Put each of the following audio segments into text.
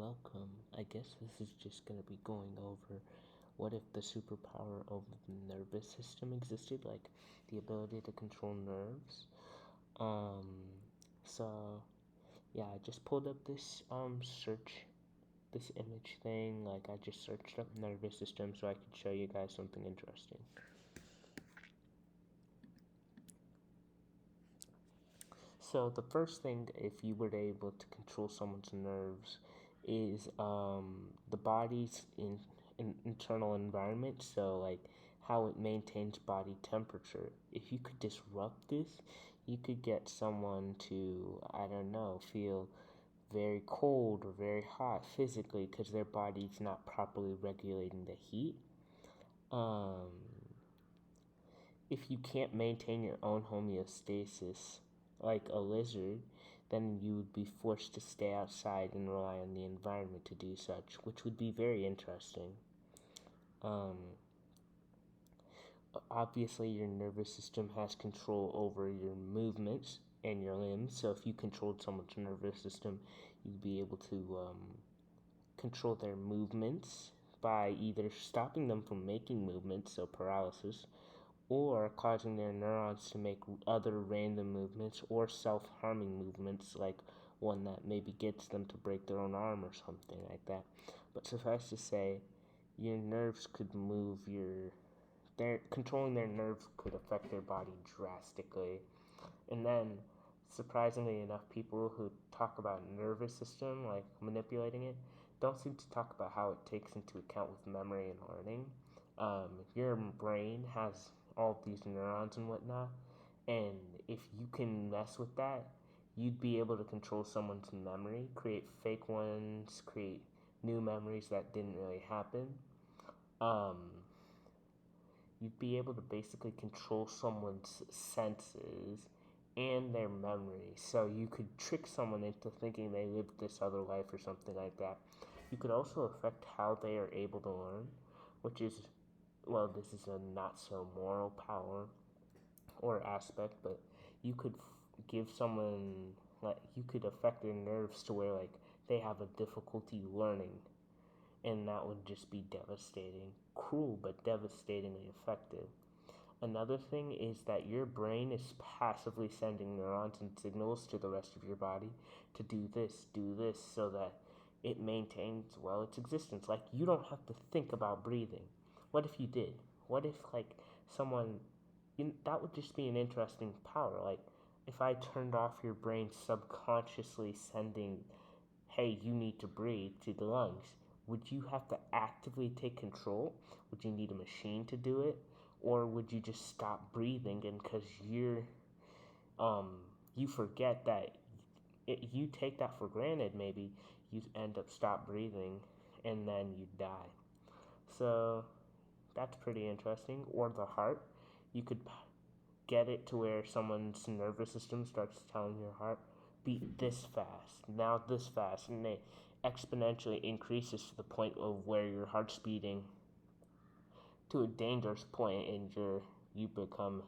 welcome. I guess this is just going to be going over what if the superpower of the nervous system existed, like the ability to control nerves. Um, so yeah, I just pulled up this this image thing. Like I just searched up nervous system so I could show you guys something interesting. So the first thing, if you were able to control someone's nerves, is the body's internal environment. So like how it maintains body temperature. If you could disrupt this, you could get someone to, I don't know, feel very cold or very hot physically because their body's not properly regulating the heat. If you can't maintain your own homeostasis, like a lizard, then you would be forced to stay outside and rely on the environment to do such, which would be very interesting. Obviously, your nervous system has control over your movements and your limbs, so if you controlled someone's nervous system, you'd be able to control their movements by either stopping them from making movements, so paralysis, or causing their neurons to make other random movements or self-harming movements, like one that maybe gets them to break their own arm or something like that. But suffice to say, your nerves could move controlling their nerves could affect their body drastically. And then, surprisingly enough, people who talk about nervous system, like manipulating it, don't seem to talk about how it takes into account with memory and learning. Your brain has all of these neurons and whatnot, and if you can mess with that, you'd be able to control someone's memory, create fake ones, create new memories that didn't really happen. You'd be able to basically control someone's senses and their memory. So you could trick someone into thinking they lived this other life or something like that. You could also affect how they are able to learn, which is, well, this is a not so moral power or aspect, but you could give someone, like, you could affect their nerves to where, like, they have a difficulty learning, and that would just be devastating. Cruel, but devastatingly effective. Another thing is that your brain is passively sending neurons and signals to the rest of your body to do this, so that it maintains, well, its existence. Like, you don't have to think about breathing. What if you did? What if, like, someone, that would just be an interesting power. Like, if I turned off your brain subconsciously sending, hey, you need to breathe to the lungs, would you have to actively take control? Would you need a machine to do it? Or would you just stop breathing, and because you forget that you take that for granted, maybe you end up stop breathing and then you die. So that's pretty interesting. Or the heart, you could get it to where someone's nervous system starts telling your heart, beat this fast, now this fast, and it exponentially increases to the point of where your heart's beating to a dangerous point, and you become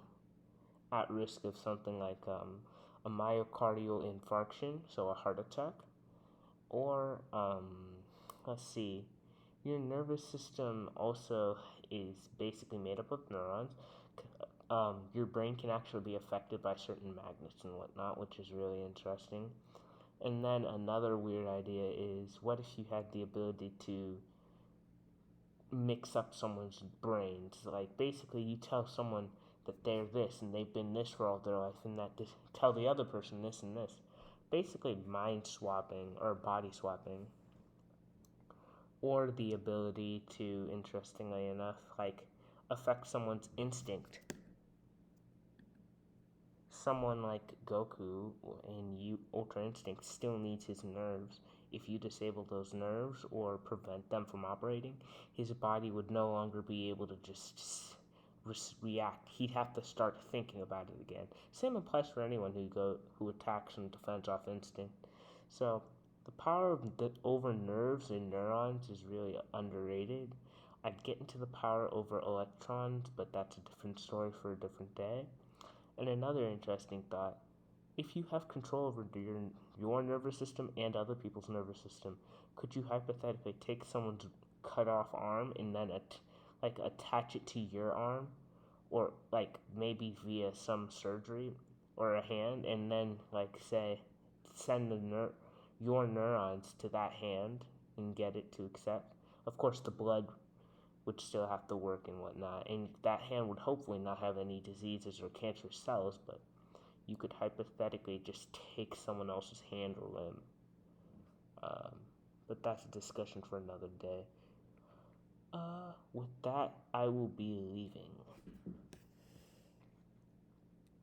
at risk of something like a myocardial infarction, so a heart attack, or let's see, your nervous system also is basically made up of neurons. Your brain can actually be affected by certain magnets and whatnot, which is really interesting. And then another weird idea is, what if you had the ability to mix up someone's brains? Like, basically, you tell someone that they're this and they've been this for all their life, and that tell the other person this and this. Basically, mind swapping or body swapping. Or the ability to, interestingly enough, like, affect someone's instinct. Someone like Goku in Ultra Instinct still needs his nerves. If you disable those nerves or prevent them from operating, his body would no longer be able to just react. He'd have to start thinking about it again. Same applies for anyone who attacks and defends off instinct. So the power over nerves and neurons is really underrated. I'd get into the power over electrons, but that's a different story for a different day. And another interesting thought, if you have control over your nervous system and other people's nervous system, could you hypothetically take someone's cut off arm and then attach it to your arm, or like maybe via some surgery or a hand, and then like say send your neurons to that hand and get it to accept? Of course, the blood would still have to work and whatnot, and that hand would hopefully not have any diseases or cancerous cells, but you could hypothetically just take someone else's hand or limb. Um, but that's a discussion for another day. With that, I will be leaving.